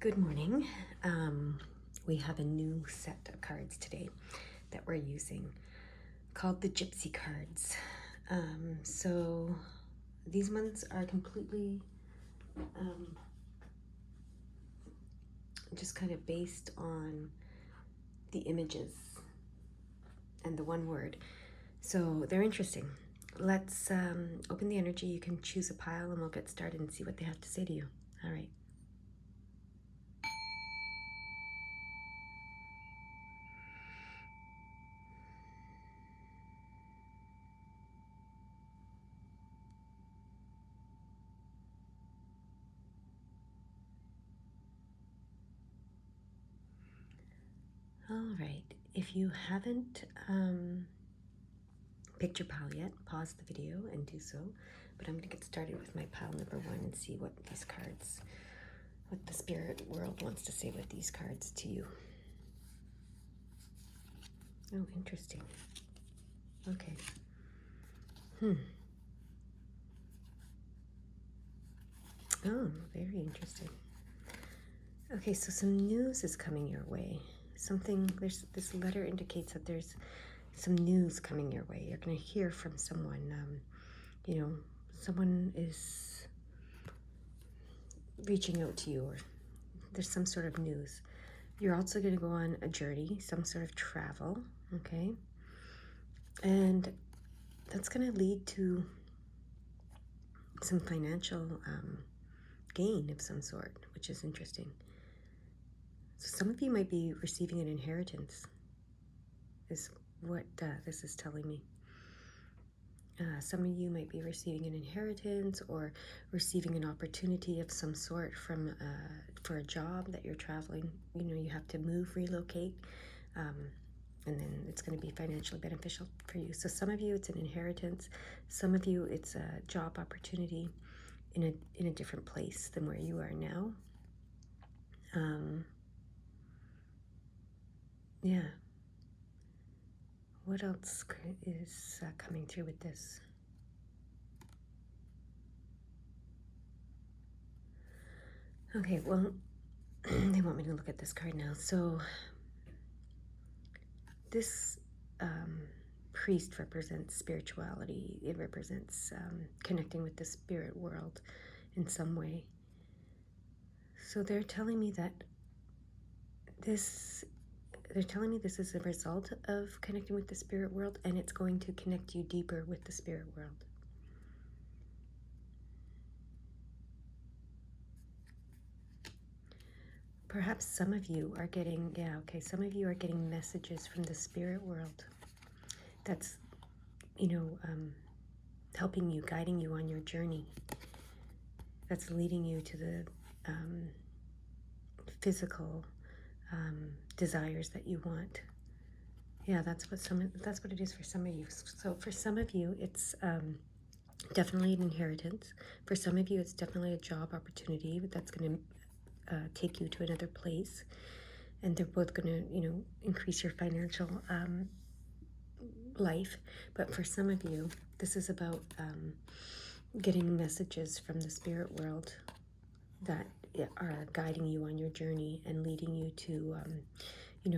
Good morning. We have a new set of cards today that we're using called the Gypsy cards. So these ones are completely just kind of based on the images and the one word. So they're interesting. Let's open the energy. You can choose a pile and we'll get started and see what they have to say to you. All right. All right. If you haven't picked your pile yet, pause the video and do so. But I'm going to get started with my pile number one and see what these cards, what the spirit world wants to say with these cards to you. Oh, interesting. Okay. Oh, very interesting. Okay, so some news is coming your way. This letter indicates that there's some news coming your way. You're going to hear from someone. Someone is reaching out to you, or there's some sort of news. You're also going to go on a journey, some sort of travel, okay? And that's going to lead to some financial gain of some sort, which is interesting. So some of you might be receiving an inheritance, is what this is telling me. Some of you might be receiving an inheritance or receiving an opportunity of some sort from for a job that you're traveling. You have to move, relocate, and then it's going to be financially beneficial for you. So some of you, it's an inheritance. Some of you, it's a job opportunity in a different place than where you are now. Yeah. What else is coming through with this? Okay, well, they want me to look at this card now. So this priest represents spirituality. It represents connecting with the spirit world in some way. So they're telling me that this is a result of connecting with the spirit world, and it's going to connect you deeper with the spirit world. Perhaps some of you are getting, some of you are getting messages from the spirit world that's, helping you, guiding you on your journey. That's leading you to the physical desires that you want. Yeah, that's what it is for some of you. So for some of you, it's definitely an inheritance. For some of you, it's definitely a job opportunity that's going to take you to another place, and they're both going to, increase your financial life. But for some of you, this is about getting messages from the spirit world that are guiding you on your journey and leading you to,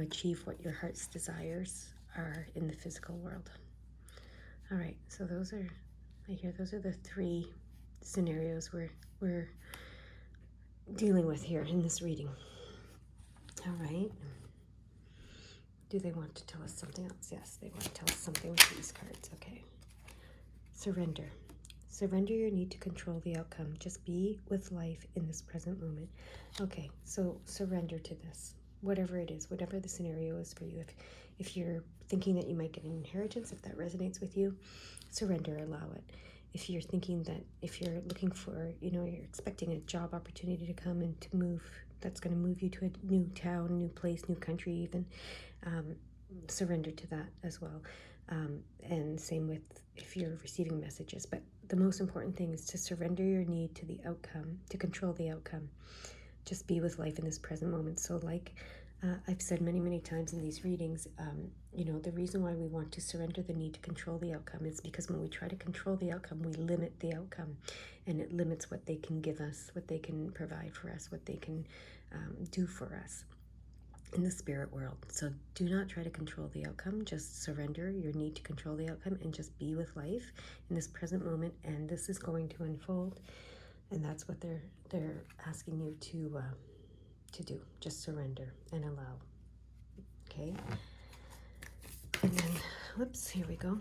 achieve what your heart's desires are in the physical world. All right, so those are the three scenarios we're dealing with here in this reading. All right. Do they want to tell us something else? Yes, they want to tell us something with these cards. Okay. Surrender. Surrender your need to control the outcome. Just be with life in this present moment. Okay, so surrender to this. Whatever it is, whatever the scenario is for you. If you're thinking that you might get an inheritance, if that resonates with you, surrender, allow it. If you're thinking that, if you're looking for, you're expecting a job opportunity to come and to move, that's going to move you to a new town, new place, new country even, surrender to that as well. And same with if you're receiving messages. But the most important thing is to surrender your need to the outcome, to control the outcome. Just be with life in this present moment. So like I've said many, many times in these readings, the reason why we want to surrender the need to control the outcome is because when we try to control the outcome, we limit the outcome, and it limits what they can give us, what they can provide for us, what they can do for us in the spirit world. So do not try to control the outcome. Just surrender your need to control the outcome and just be with life in this present moment. And this is going to unfold, and that's what they're asking you to do. Just surrender and allow. Okay. And then, whoops, here we go.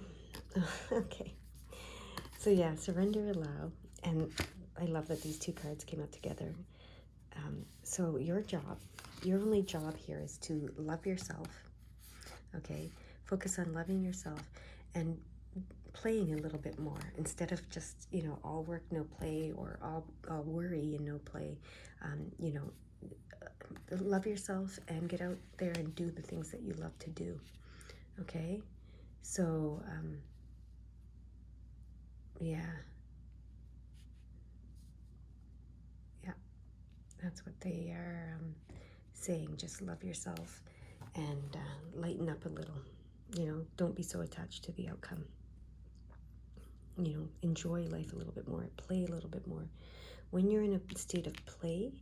Okay. So yeah, surrender, allow, and I love that these two cards came out together. So your only job here is to love yourself. Okay. Focus on loving yourself and playing a little bit more instead of just all work no play, or all worry and no play. Love yourself and get out there and do the things that you love to do. Okay, so yeah, that's what they are saying. Just love yourself and lighten up a little. Don't be so attached to the outcome. Enjoy life a little bit more, play a little bit more. When you're in a state of play,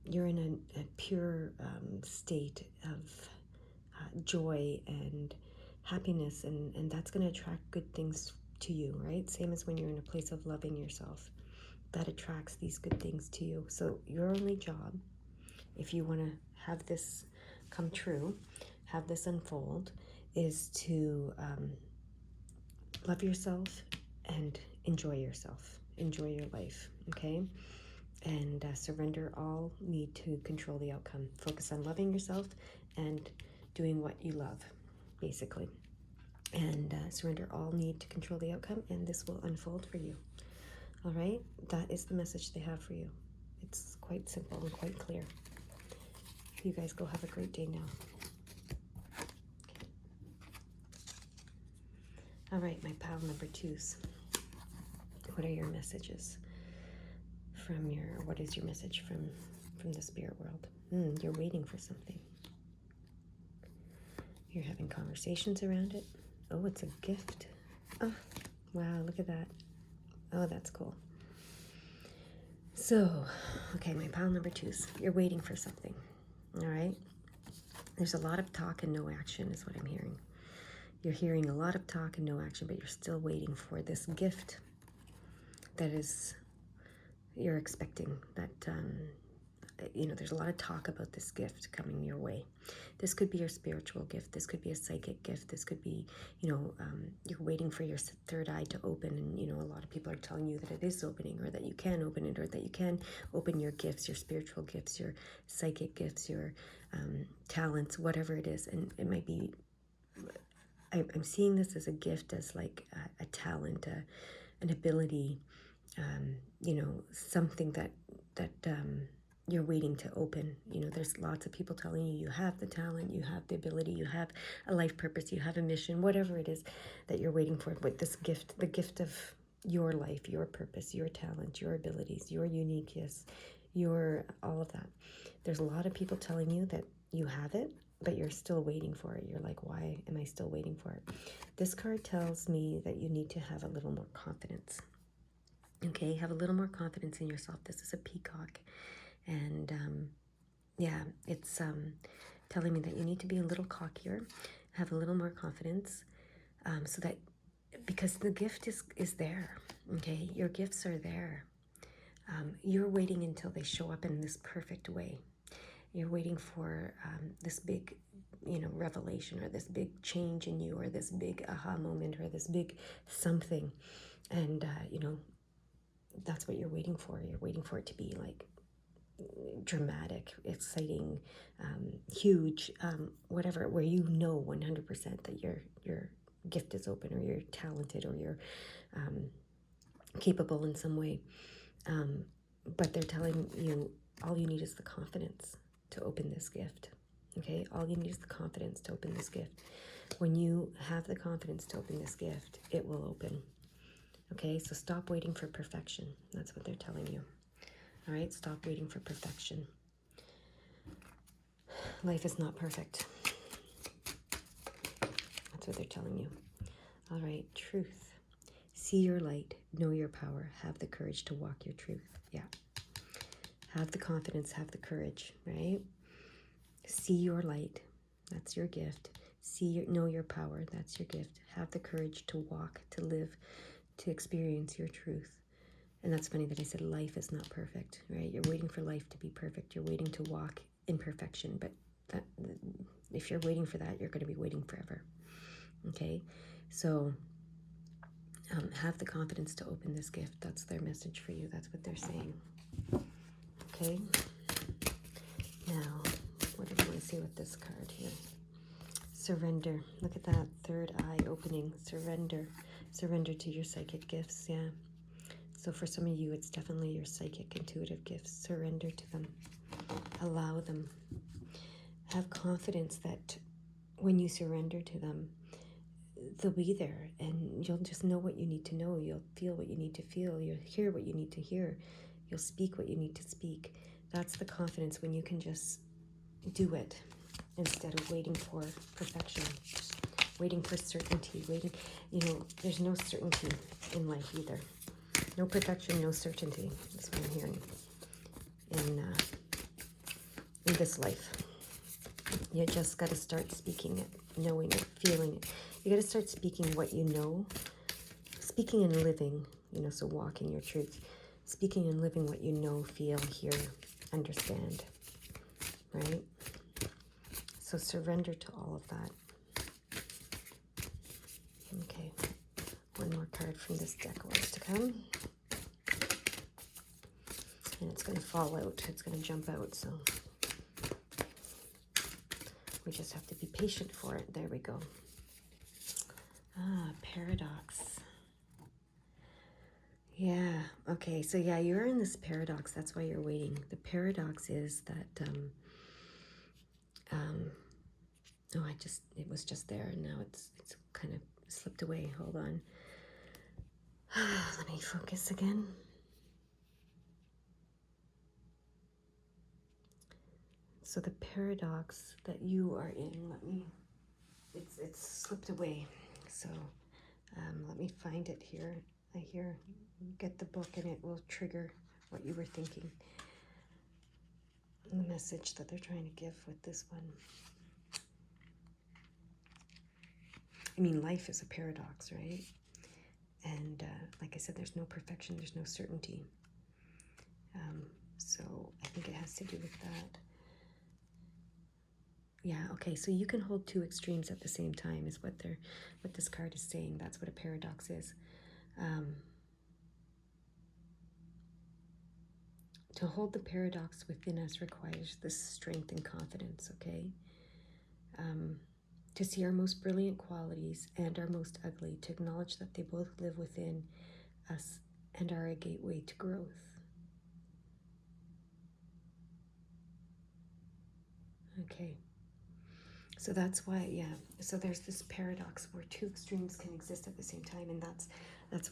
you're in a pure state of joy and happiness, and that's going to attract good things to you, right? Same as when you're in a place of loving yourself. That attracts these good things to you. So your only job, if you want to have this come true, have this unfold, is to love yourself and enjoy yourself. Enjoy your life, okay? And surrender all need to control the outcome. Focus on loving yourself and doing what you love, basically. And surrender all need to control the outcome, and this will unfold for you. All right? That is the message they have for you. It's quite simple and quite clear. You guys go have a great day now. Okay. All right, my pile number 2s. What are your messages what is your message from the spirit world? You're waiting for something. You're having conversations around it. Oh, it's a gift. Oh, wow, look at that. Oh, that's cool. So, okay, my pile number 2s. You're waiting for something, all right? There's a lot of talk and no action is what I'm hearing. You're hearing a lot of talk and no action, but you're still waiting for this gift that is, you're expecting that, there's a lot of talk about this gift coming your way. This could be your spiritual gift. This could be a psychic gift. This could be, you're waiting for your third eye to open, and, a lot of people are telling you that it is opening, or that you can open it, or that you can open your gifts, your spiritual gifts, your psychic gifts, your talents, whatever it is. And it might be, I'm seeing this as a gift, as like a talent, an ability, something that you're waiting to open. There's lots of people telling you have the talent, you have the ability, you have a life purpose, you have a mission, whatever it is that you're waiting for. But this gift, the gift of your life, your purpose, your talent, your abilities, your uniqueness, your all of that. There's a lot of people telling you that you have it, but you're still waiting for it. You're like, why am I still waiting for it? This card tells me that you need to have a little more confidence. Okay, have a little more confidence in yourself. This is a peacock. And it's telling me that you need to be a little cockier, have a little more confidence, so that, because the gift is there, okay? Your gifts are there. You're waiting until they show up in this perfect way. You're waiting for this big, revelation, or this big change in you, or this big aha moment, or this big something. And, that's what you're waiting for. You're waiting for it to be like dramatic, exciting, huge, whatever, where 100% that your gift is open, or you're talented, or you're capable in some way. But they're telling you all you need is the confidence to open this gift. Okay, all you need is the confidence to open this gift. When you have the confidence to open this gift, it will open. Okay, so stop waiting for perfection. That's what they're telling you. All right, stop waiting for perfection. Life is not perfect. That's what they're telling you. All right, truth. See your light, know your power, have the courage to walk your truth. Yeah. Have the confidence, have the courage, right? See your light. That's your gift. Know your power. That's your gift. Have the courage to walk, to live, to experience your truth. And that's funny that I said life is not perfect, right? You're waiting for life to be perfect. You're waiting to walk in perfection. But if you're waiting for that, you're going to be waiting forever. Okay? So have the confidence to open this gift. That's their message for you. That's what they're saying. Okay? Now, what do we want to see with this card here? Surrender. Look at that third eye opening. Surrender. Surrender to your psychic gifts. Yeah. So for some of you, it's definitely your psychic intuitive gifts. Surrender to them. Allow them. Have confidence that when you surrender to them, they'll be there, and you'll just know what you need to know. You'll feel what you need to feel. You'll hear what you need to hear. You'll speak what you need to speak. That's the confidence, when you can just do it instead of waiting for perfection, waiting for certainty, there's no certainty in life either. No perfection, no certainty. That's what I'm hearing in this life. You just got to start speaking it, knowing it, feeling it. You got to start speaking what you know, speaking and living, so walking your truth, speaking and living what you know, feel, hear, understand, right? So surrender to all of that. Okay, one more card from this deck wants to come. And it's going to fall out. It's going to jump out, so we just have to be patient for it. There we go. Paradox. Yeah, okay, so yeah, you're in this paradox. That's why you're waiting. The paradox is that, it was just there, and now it's kind of slipped away. Hold on. Let me focus again. So the paradox that you are in, it's slipped away. So let me find it here. Get the book and it will trigger what you were thinking. The message that they're trying to give with this one. I mean, life is a paradox, right? And like I said, there's no perfection, there's no certainty. So I think it has to do with that. Yeah, okay, so you can hold two extremes at the same time is what this card is saying. That's what a paradox is. To hold the paradox within us requires this strength and confidence, okay? To see our most brilliant qualities and our most ugly, to acknowledge that they both live within us and are a gateway to growth. Okay. So that's why, yeah. So there's this paradox where two extremes can exist at the same time, and that's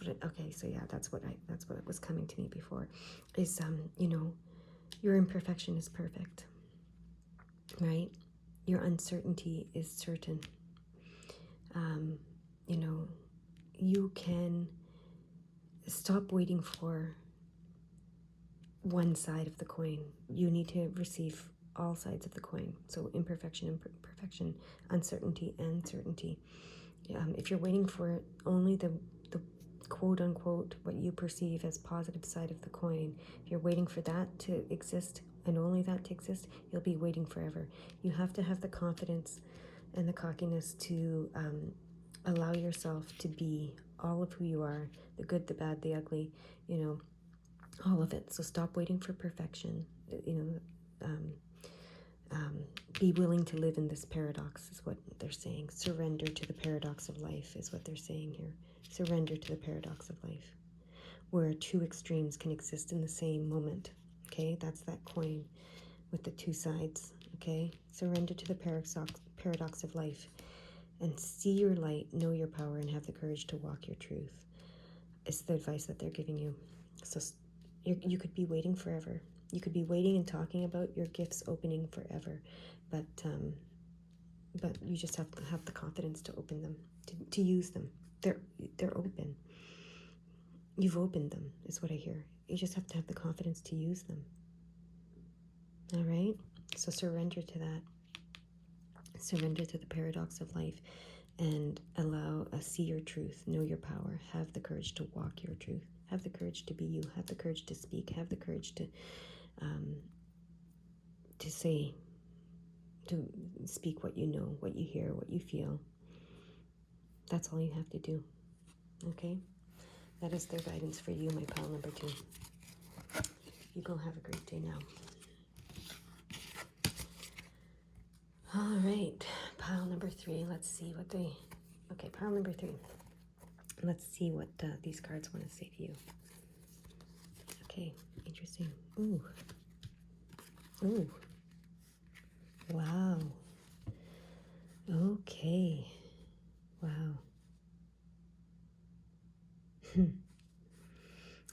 what it. Okay, so yeah, that's what was coming to me before. Is your imperfection is perfect, right? Your uncertainty is certain. You can stop waiting for one side of the coin. You need to receive all sides of the coin. So imperfection and perfection, uncertainty and certainty. If you're waiting for only the quote unquote what you perceive as positive side of the coin, if you're waiting for that to exist and only that to exist, you'll be waiting forever. You have to have the confidence and the cockiness to allow yourself to be all of who you are, the good, the bad, the ugly, all of it. So stop waiting for perfection. Be willing to live in this paradox is what they're saying. Surrender to the paradox of life is what they're saying here. Surrender to the paradox of life, where two extremes can exist in the same moment. Okay, that's that coin with the two sides. Okay, surrender to the paradox of life and see your light, know your power, and have the courage to walk your truth. It's the advice that they're giving you. So you could be waiting forever. You could be waiting and talking about your gifts opening forever, but you just have to have the confidence to open them, to use them. They're open. You've opened them, is what I hear. You just have to have the confidence to use them. All right? So surrender to that. Surrender to the paradox of life and see your truth, know your power, have the courage to walk your truth, have the courage to be you, have the courage to speak, have the courage to say, to speak what you know, what you hear, what you feel. That's all you have to do. Okay? That is their guidance for you, my pile number 2. You go have a great day now. All right, pile number 3. Let's see what they... Okay, pile number 3. Let's see what these cards want to say to you. Okay, interesting. Ooh. Ooh. Wow. Okay. Wow.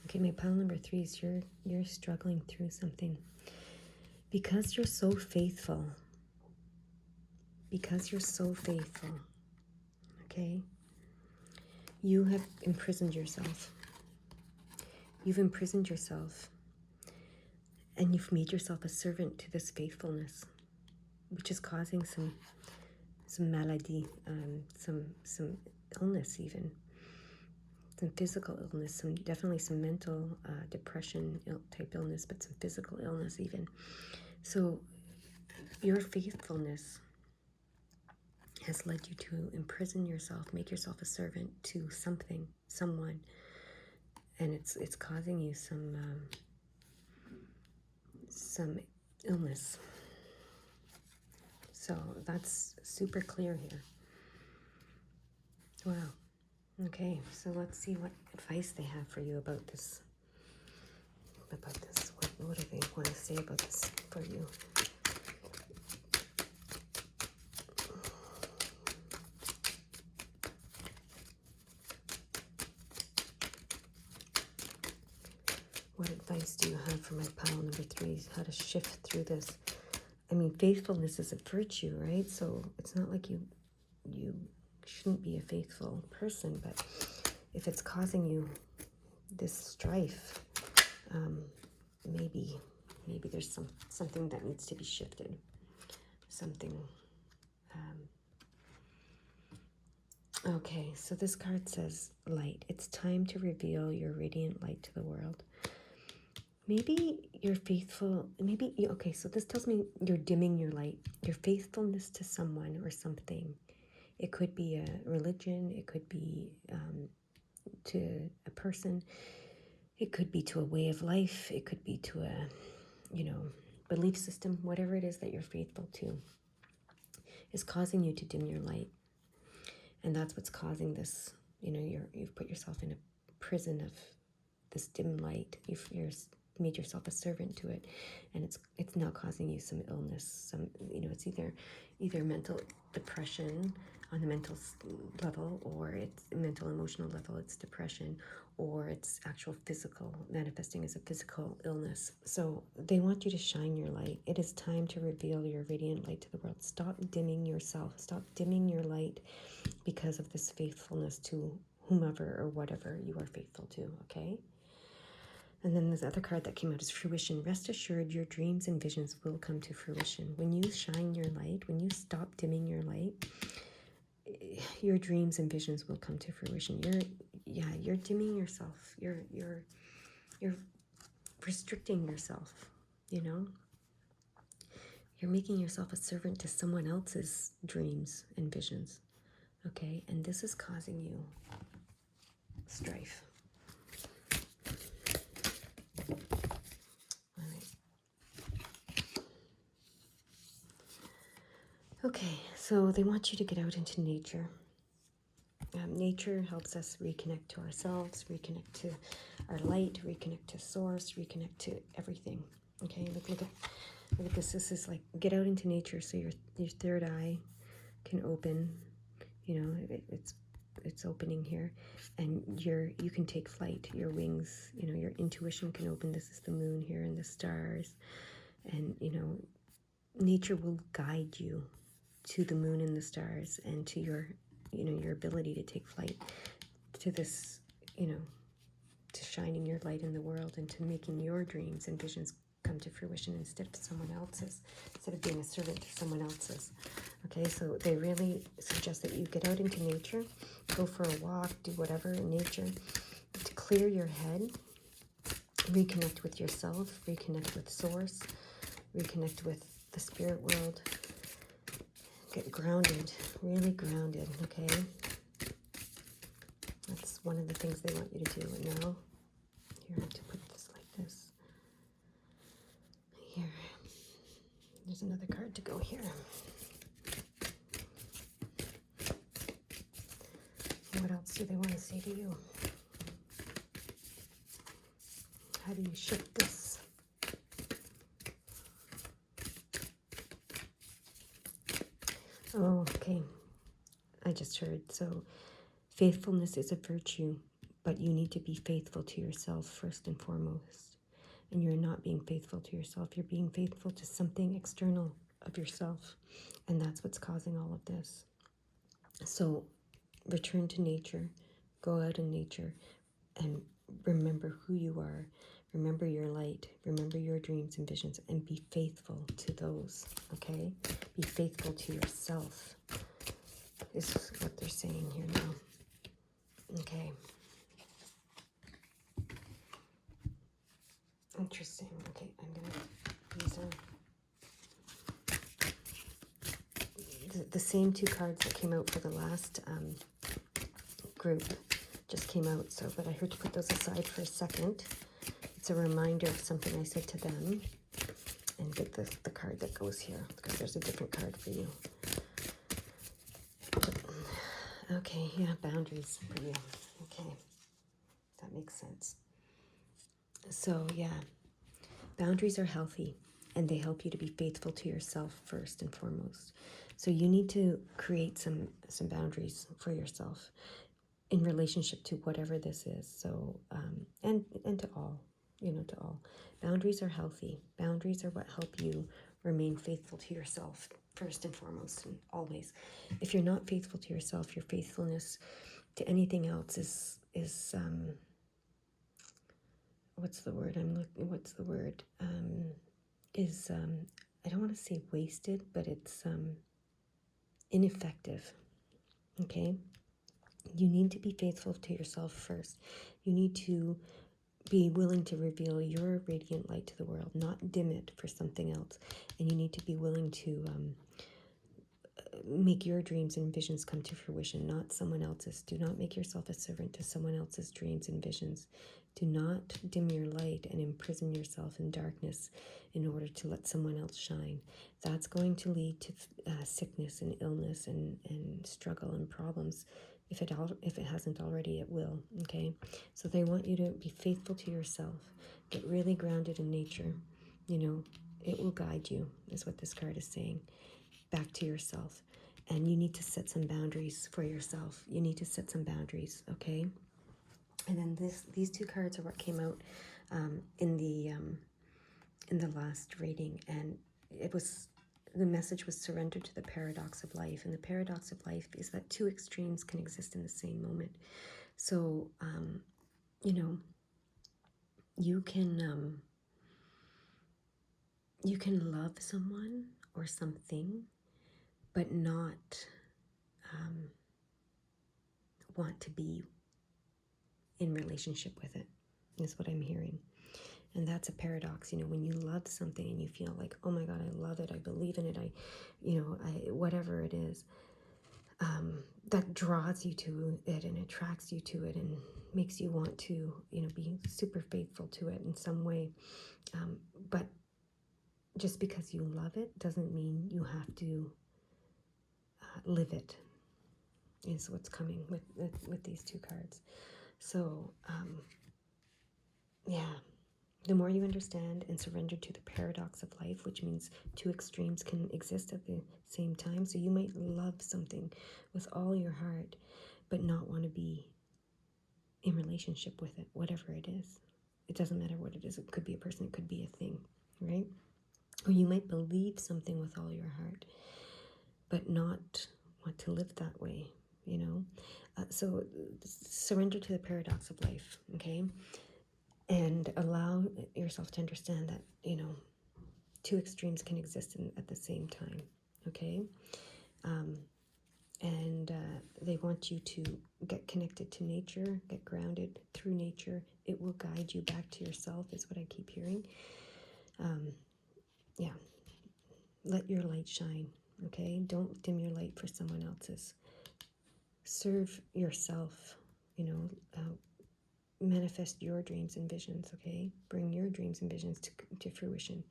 Okay, my pile number 3 is you're struggling through something. Because you're so faithful. Because you're so faithful. Okay? You have imprisoned yourself. You've imprisoned yourself. And you've made yourself a servant to this faithfulness, which is causing some malady, some illness even. Some physical illness, definitely some mental depression type illness, but some physical illness even. So your faithfulness has led you to imprison yourself, make yourself a servant to something, someone, and it's causing you some illness. So that's super clear here. Wow. Okay, so let's see what advice they have for you about this. What do they want to say about this for you? What advice do you have for my pile number 3? How to shift through this? I mean, faithfulness is a virtue, right? So it's not like you shouldn't be a faithful person, but if it's causing you this strife, maybe there's something that needs to be shifted. Something. Okay, so this card says light. It's time to reveal your radiant light to the world. Maybe you're faithful. Okay, so this tells me you're dimming your light. Your faithfulness to someone or something. It could be a religion. It could be to a person. It could be to a way of life. It could be to a, belief system. Whatever it is that you're faithful to is causing you to dim your light. And that's what's causing this. You've put yourself in a prison of this dim light. You've made yourself a servant to it, and it's now causing you some illness. It's either mental depression on the mental level, or it's mental emotional level, it's depression, or it's actual physical, manifesting as a physical illness. So they want you to shine your light. It is time to reveal your radiant light to the world. Stop dimming yourself. Stop dimming your light because of this faithfulness to whomever or whatever you are faithful to, okay? And then this other card that came out is fruition. Rest assured, your dreams and visions will come to fruition. When you shine your light, when you stop dimming your light, your dreams and visions will come to fruition. You're dimming yourself. You're restricting yourself, You're making yourself a servant to someone else's dreams and visions, okay? And this is causing you strife. All right. Okay, so they want you to get out into nature. Nature helps us reconnect to ourselves, reconnect to our light, reconnect to source, reconnect to everything. Okay, look at this. This is like, get out into nature so your third eye can open. It's it's opening here, and you can take flight. Your wings, your intuition can open. This is the moon here and the stars, and nature will guide you to the moon and the stars, and to your ability to take flight, to this, to shining your light in the world, and to making your dreams and visions come to fruition instead of someone else's, instead of being a servant to someone else's. Okay, so they really suggest that you get out into nature, go for a walk, do whatever in nature to clear your head, reconnect with yourself, reconnect with source, reconnect with the spirit world, get grounded, really grounded, okay? That's one of the things they want you to do. And now, here, I have to put this like this. Here, there's another card to go here. What else do they want to say to you? How do you shift this? Oh, okay. I just heard. So, faithfulness is a virtue, but you need to be faithful to yourself first and foremost. And you're not being faithful to yourself. You're being faithful to something external of yourself. And that's what's causing all of this. So, return to nature. Go out in nature and remember who you are. Remember your light. Remember your dreams and visions, and be faithful to those, okay? Be faithful to yourself is what they're saying here now. Okay. Interesting. Okay, I'm going to use the same two cards that came out for the last group just came out. So, but I heard to put those aside for a second. It's a reminder of something I said to them. And get the card that goes here, because there's a different card for you. Okay, yeah, boundaries for you. Okay, that makes sense. So, yeah, boundaries are healthy, and they help you to be faithful to yourself first and foremost. So you need to create some boundaries for yourself in relationship to whatever this is. So, and to all, to all. Boundaries are healthy. Boundaries are what help you remain faithful to yourself first and foremost, and always. If you're not faithful to yourself, your faithfulness to anything else is what's the word I'm looking? What's the word? I don't want to say wasted, but it's ineffective. Okay, you need to be faithful to yourself first. You need to be willing to reveal your radiant light to the world, not dim it for something else. And you need to be willing to make your dreams and visions come to fruition, not someone else's. Do not make yourself a servant to someone else's dreams and visions. Do not dim your light and imprison yourself in darkness in order to let someone else shine. That's going to lead to sickness and illness and struggle and problems. If it hasn't already, it will, okay? So they want you to be faithful to yourself. Get really grounded in nature. It will guide you, is what this card is saying. Back to yourself. And you need to set some boundaries for yourself. You need to set some boundaries, okay? And then these two cards are what came out in the last reading, and the message was surrender to the paradox of life. And the paradox of life is that two extremes can exist in the same moment. So, you can love someone or something, but not want to be in relationship with it, is what I'm hearing. And that's a paradox, when you love something and you feel like, oh my God, I love it, I believe in it, whatever it is, that draws you to it and attracts you to it and makes you want to, be super faithful to it in some way. But just because you love it doesn't mean you have to live it, is what's coming with these two cards. So, yeah. The more you understand and surrender to the paradox of life, which means two extremes can exist at the same time. So you might love something with all your heart, but not want to be in relationship with it, whatever it is. It doesn't matter what it is. It could be a person, it could be a thing, right? Or you might believe something with all your heart, but not want to live that way, you know? So surrender to the paradox of life, okay? And allow yourself to understand that, you know, two extremes can exist at the same time, okay? And they want you to get connected to nature, get grounded through nature. It will guide you back to yourself, is what I keep hearing. Yeah, let your light shine, okay? Don't dim your light for someone else's. Serve yourself, you know, manifest your dreams and visions, okay? Bring your dreams and visions to fruition.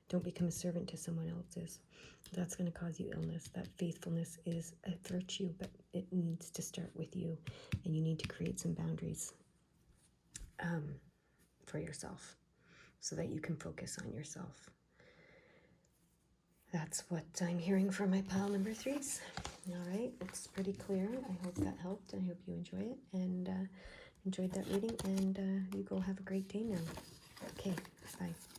Don't become a servant to someone else's. That's going to cause you illness. That faithfulness is a virtue, but it needs to start with you, and you need to create some boundaries for yourself so that you can focus on yourself. That's what I'm hearing from my pile number 3s. All right, it's pretty clear. I hope that helped. I hope you enjoy it and enjoyed that reading, and you go have a great day now. Okay, bye.